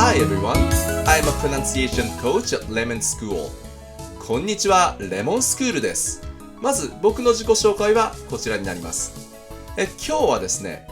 Hi everyone, I'm a pronunciation coach at Lemon School. こんにちは、レモンスクールです。まず僕の自己紹介はこちらになります。今日はですね、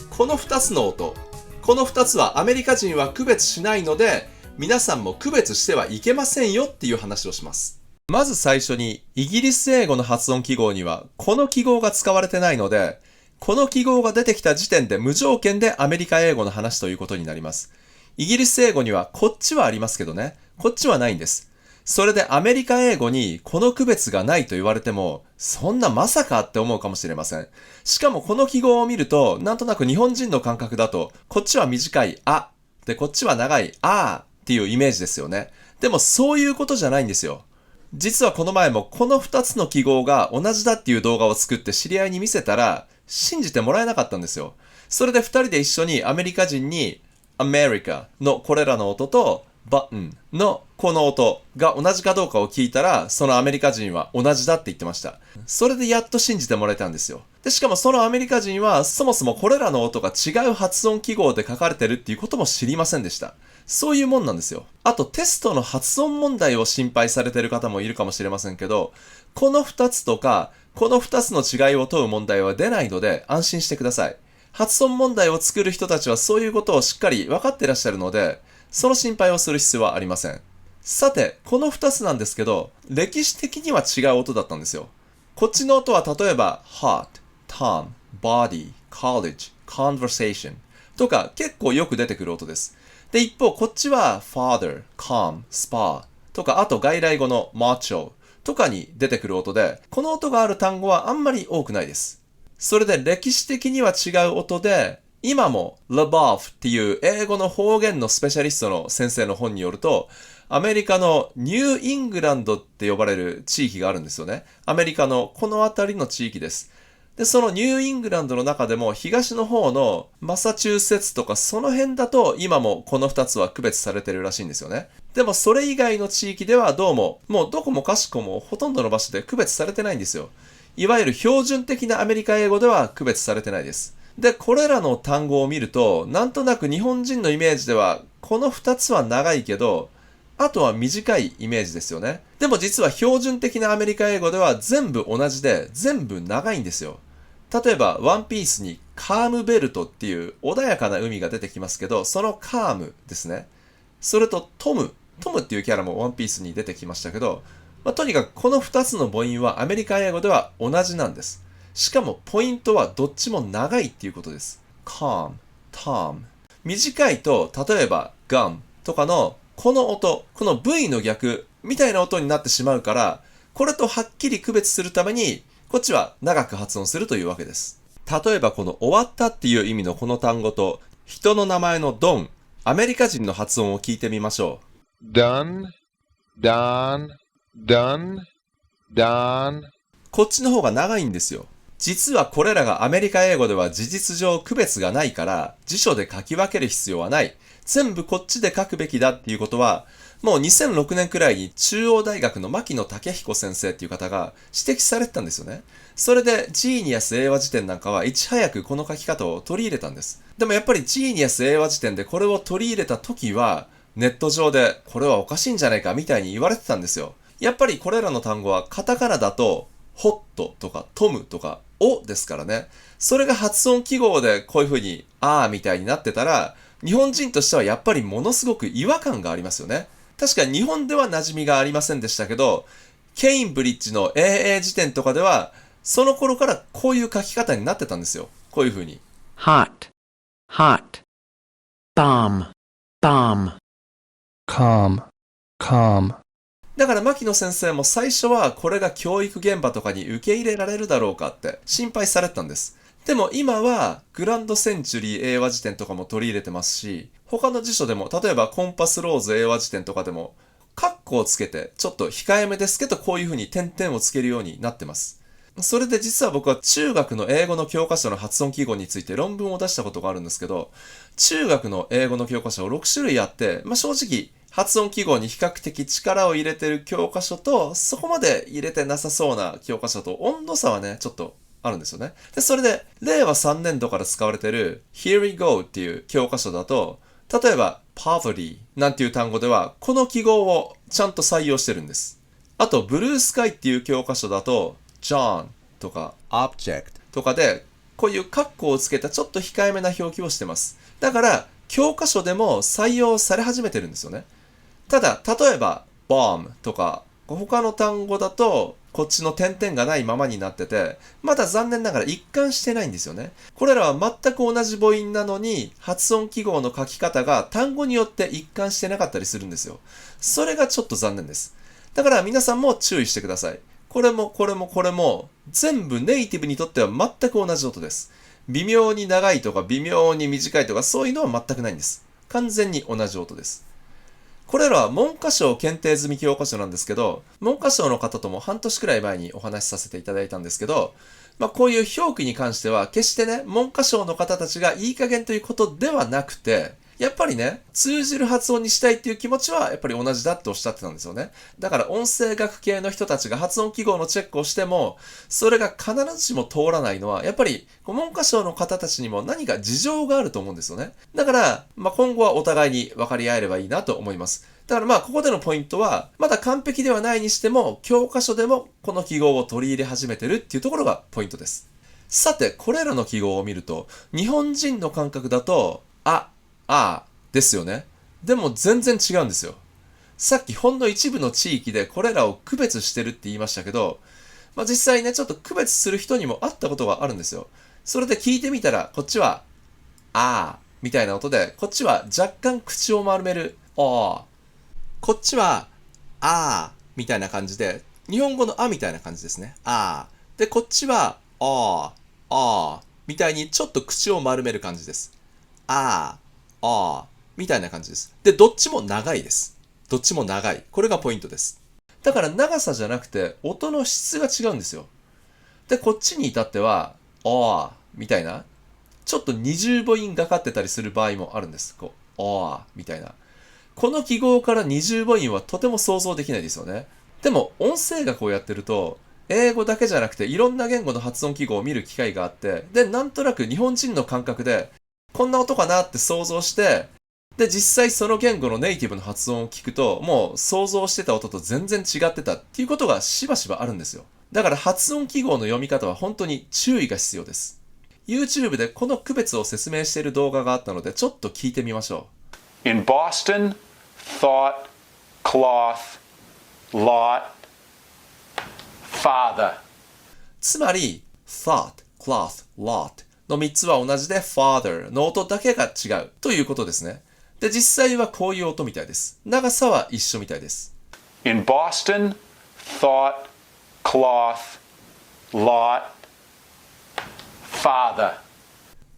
この2つの音、この2つはアメリカ人は区別しないので、皆さんも区別してはいけませんよっていう話をします。まず最初に、イギリス英語の発音記号にはこの記号が使われてないので、この記号が出てきた時点で無条件でアメリカ英語の話ということになります。イギリス英語にはこっちはありますけどね、こっちはないんです。それでアメリカ英語にこの区別がないと言われても、そんなまさかって思うかもしれません。しかもこの記号を見ると、なんとなく日本人の感覚だと、こっちは短いあ、でこっちは長いあっていうイメージですよね。でもそういうことじゃないんですよ。実はこの前もこの2つの記号が同じだっていう動画を作って知り合いに見せたら、信じてもらえなかったんですよ。それで2人で一緒にアメリカ人にAmerica のこれらの音と Button のこの音が同じかどうかを聞いたら、そのアメリカ人は同じだって言ってました。それでやっと信じてもらえたんですよ。で、しかもそのアメリカ人はそもそもこれらの音が違う発音記号で書かれてるっていうことも知りませんでした。そういうもんなんですよ。あとテストの発音問題を心配されてる方もいるかもしれませんけど、この2つとかこの2つの違いを問う問題は出ないので安心してください。発音問題を作る人たちはそういうことをしっかり分かってらっしゃるので、その心配をする必要はありません。さて、この2つなんですけど、歴史的には違う音だったんですよ。こっちの音は例えば hot, tom, body, college, conversation とか結構よく出てくる音です。で、一方こっちは father, calm, spa とか、あと外来語の macho とかに出てくる音で、この音がある単語はあんまり多くないです。それで歴史的には違う音で、今も LaBeouf っていう英語の方言のスペシャリストの先生の本によると、アメリカのニューイングランドって呼ばれる地域があるんですよね。アメリカのこの辺りの地域です。で、そのニューイングランドの中でも東の方のマサチューセッツとかその辺だと今もこの2つは区別されてるらしいんですよね。でもそれ以外の地域ではどうも、もうどこもかしこもほとんどの場所で区別されてないんですよ。いわゆる標準的なアメリカ英語では区別されてないです。で、これらの単語を見ると、なんとなく日本人のイメージでは、この2つは長いけど、あとは短いイメージですよね。でも実は標準的なアメリカ英語では全部同じで、全部長いんですよ。例えば、ワンピースにカームベルトっていう穏やかな海が出てきますけど、そのカームですね。それとトムっていうキャラもワンピースに出てきましたけど、とにかくこの2つの母音はアメリカ英語では同じなんです。しかもポイントはどっちも長いっていうことです。calm, tom。短いと、例えば gum とかのこの音、この V の逆みたいな音になってしまうから、これとはっきり区別するために、こっちは長く発音するというわけです。例えばこの終わったっていう意味のこの単語と、人の名前の don、アメリカ人の発音を聞いてみましょう。done, done, done, done。こっちの方が長いんですよ。実はこれらがアメリカ英語では事実上区別がないから辞書で書き分ける必要はない。全部こっちで書くべきだっていうことは、もう2006年くらいに中央大学の牧野武彦先生っていう方が指摘されてたんですよね。それでジーニアス英和辞典なんかはいち早くこの書き方を取り入れたんです。でもやっぱりジーニアス英和辞典でこれを取り入れた時は、ネット上でこれはおかしいんじゃないかみたいに言われてたんですよ。やっぱりこれらの単語はカタカナだとホットとかトムとかおですからね。それが発音記号でこういう風にあーみたいになってたら、日本人としてはやっぱりものすごく違和感がありますよね。確かに日本では馴染みがありませんでしたけど、ケインブリッジの英英辞典とかでは、その頃からこういう書き方になってたんですよ。こういう風に。hot, hot, bomb, bomb, calm, calm。だから牧野先生も最初はこれが教育現場とかに受け入れられるだろうかって心配されてたんです。でも今はグランドセンチュリー英和辞典とかも取り入れてますし、他の辞書でも例えばコンパスローズ英和辞典とかでもカッコをつけてちょっと控えめですけどこういう風に点々をつけるようになってます。それで実は僕は中学の英語の教科書の発音記号について論文を出したことがあるんですけど、中学の英語の教科書6種類あって、正直発音記号に比較的力を入れてる教科書と、そこまで入れてなさそうな教科書と温度差はね、ちょっとあるんですよね。で、それで、令和3年度から使われてる Here we go っていう教科書だと、例えば poverty なんていう単語では、この記号をちゃんと採用してるんです。あと、ブルースカイっていう教科書だと、John とか object とかで、こういう括弧をつけたちょっと控えめな表記をしてます。だから、教科書でも採用され始めてるんですよね。ただ、例えば、bomb とか、他の単語だと、こっちの点々がないままになってて、まだ残念ながら一貫してないんですよね。これらは全く同じ母音なのに、発音記号の書き方が単語によって一貫してなかったりするんですよ。それがちょっと残念です。だから皆さんも注意してください。これもこれもこれも、全部ネイティブにとっては全く同じ音です。微妙に長いとか微妙に短いとかそういうのは全くないんです。完全に同じ音です。これらは文科省検定済み教科書なんですけど、文科省の方とも半年くらい前にお話しさせていただいたんですけど、こういう表記に関しては決してね、文科省の方たちがいい加減ということではなくて、やっぱりね、通じる発音にしたいっていう気持ちはやっぱり同じだっておっしゃってたんですよね。だから音声学系の人たちが発音記号のチェックをしても、それが必ずしも通らないのは、やっぱり文科省の方たちにも何か事情があると思うんですよね。だから、今後はお互いに分かり合えればいいなと思います。だからここでのポイントは、まだ完璧ではないにしても、教科書でもこの記号を取り入れ始めてるっていうところがポイントです。さて、これらの記号を見ると、日本人の感覚だと、ですよね。でも全然違うんですよ。さっきほんの一部の地域でこれらを区別してるって言いましたけど、実際ね、ちょっと区別する人にも会ったことがあるんですよ。それで聞いてみたら、こっちは、みたいな音で、こっちは若干口を丸める、こっちは、みたいな感じで、日本語のみたいな感じですね。で、こっちは、みたいにちょっと口を丸める感じです。みたいな感じです。で、どっちも長いです。どっちも長い。これがポイントです。だから長さじゃなくて、音の質が違うんですよ。で、こっちに至っては、みたいな、ちょっと二重母音がかってたりする場合もあるんです。みたいな。この記号から二重母音はとても想像できないですよね。でも、音声学をやってると、英語だけじゃなくていろんな言語の発音記号を見る機会があって、で、なんとなく日本人の感覚で、こんな音かなって想像して、で、実際その言語のネイティブの発音を聞くと、もう想像してた音と全然違ってたっていうことがしばしばあるんですよ。だから発音記号の読み方は本当に注意が必要です。YouTube でこの区別を説明している動画があったので、ちょっと聞いてみましょう。In Boston, thought, cloth, lot, father. つまり、thought, cloth, lot の3つは同じで father の音だけが違うということですね。で、実際はこういう音みたいです。長さは一緒みたいです。In Boston, thought, cloth, lot, father.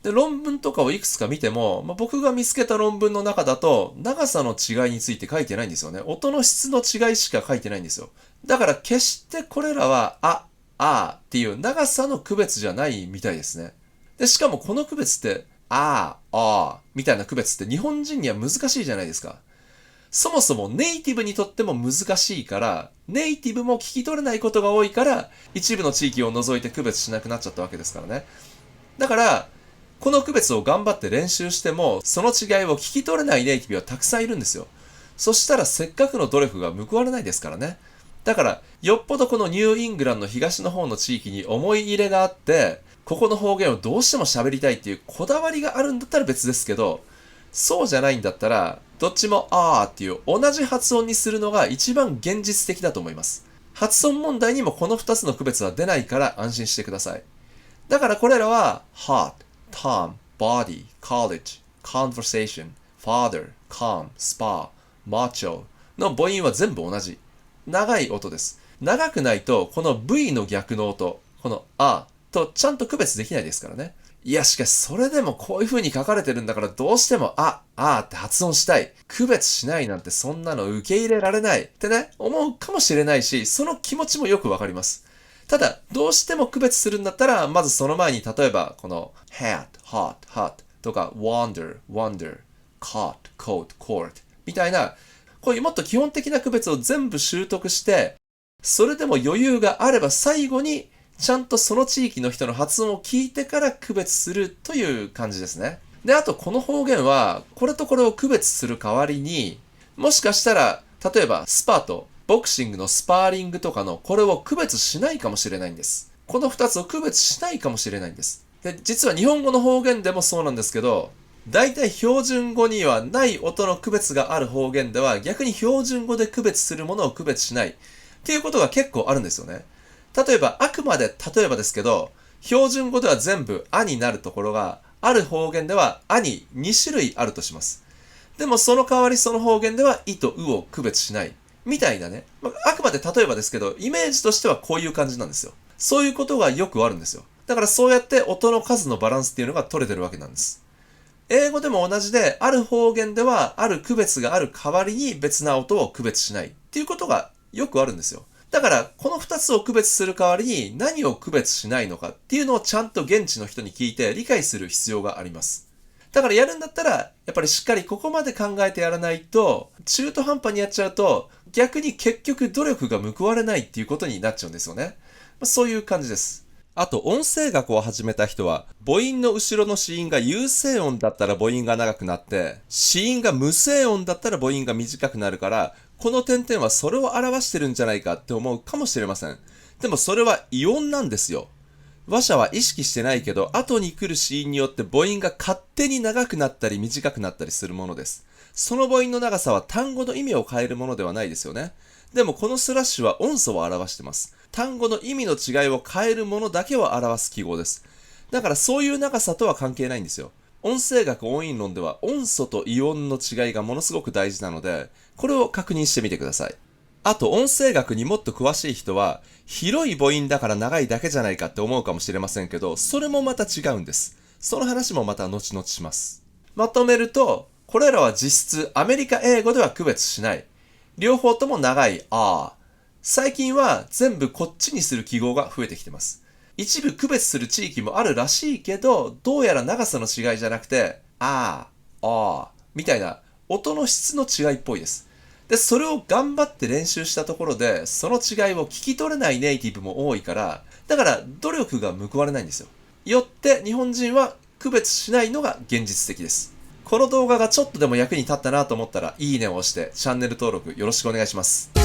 で、論文とかをいくつか見ても、僕が見つけた論文の中だと、長さの違いについて書いてないんですよね。音の質の違いしか書いてないんですよ。だから決してこれらは、っていう長さの区別じゃないみたいですね。で、しかもこの区別って、みたいな区別って日本人には難しいじゃないですか。そもそもネイティブにとっても難しいから、ネイティブも聞き取れないことが多いから、一部の地域を除いて区別しなくなっちゃったわけですからね。だから、この区別を頑張って練習しても、その違いを聞き取れないネイティブはたくさんいるんですよ。そしたらせっかくの努力が報われないですからね。だから、よっぽどこのニューイングランドの東の方の地域に思い入れがあって、ここの方言をどうしても喋りたいっていうこだわりがあるんだったら別ですけど、そうじゃないんだったら、どっちもっていう同じ発音にするのが一番現実的だと思います。発音問題にもこの2つの区別は出ないから安心してください。だからこれらは hot, Tom, body, college, conversation, father, calm, spa, macho の母音は全部同じ。長い音です。長くないとこの V の逆の音、このとちゃんと区別できないですからね。いや、しかしそれでもこういう風に書かれてるんだからどうしてもって発音したい。区別しないなんてそんなの受け入れられないってね、思うかもしれないし、その気持ちもよくわかります。ただ、どうしても区別するんだったら、まずその前に例えばこの hat, hot, hot とか wander, wonder, caught, coat, court みたいな、こういうもっと基本的な区別を全部習得して、それでも余裕があれば最後にちゃんとその地域の人の発音を聞いてから区別するという感じですね。で、あとこの方言は、これとこれを区別する代わりに、もしかしたら、例えばスパとボクシングのスパーリングとかのこれを区別しないかもしれないんです。この2つを区別しないかもしれないんです。で、実は日本語の方言でもそうなんですけど、大体標準語にはない音の区別がある方言では逆に標準語で区別するものを区別しないっていうことが結構あるんですよね。例えば、あくまで例えばですけど、標準語では全部あになるところが、ある方言ではあに2種類あるとします。でもその代わりその方言ではいとうを区別しない。みたいなね。あくまで例えばですけど、イメージとしてはこういう感じなんですよ。そういうことがよくあるんですよ。だからそうやって音の数のバランスっていうのが取れてるわけなんです。英語でも同じで、ある方言ではある区別がある代わりに別な音を区別しないっていうことがよくあるんですよ。だから、この2つを区別する代わりに何を区別しないのかっていうのをちゃんと現地の人に聞いて理解する必要があります。だからやるんだったら、やっぱりしっかりここまで考えてやらないと、中途半端にやっちゃうと、逆に結局努力が報われないっていうことになっちゃうんですよね。そういう感じです。あと、音声学を始めた人は、母音の後ろの子音が有声音だったら母音が長くなって、子音が無声音だったら母音が短くなるから、この点々はそれを表してるんじゃないかって思うかもしれません。でもそれは異音なんですよ。話者は意識してないけど、後に来る子音によって母音が勝手に長くなったり短くなったりするものです。その母音の長さは単語の意味を変えるものではないですよね。でもこのスラッシュは音素を表してます。単語の意味の違いを変えるものだけを表す記号です。だからそういう長さとは関係ないんですよ。音声学音韻論では音素と異音の違いがものすごく大事なので、これを確認してみてください。あと音声学にもっと詳しい人は、広い母音だから長いだけじゃないかって思うかもしれませんけど、それもまた違うんです。その話もまた後々します。まとめると、これらは実質アメリカ英語では区別しない。両方とも長いあ。最近は全部こっちにする記号が増えてきてます。一部区別する地域もあるらしいけど、どうやら長さの違いじゃなくて、みたいな音の質の違いっぽいです。で、それを頑張って練習したところで、その違いを聞き取れないネイティブも多いから、だから努力が報われないんですよ。よって日本人は区別しないのが現実的です。この動画がちょっとでも役に立ったなと思ったら、いいねを押してチャンネル登録よろしくお願いします。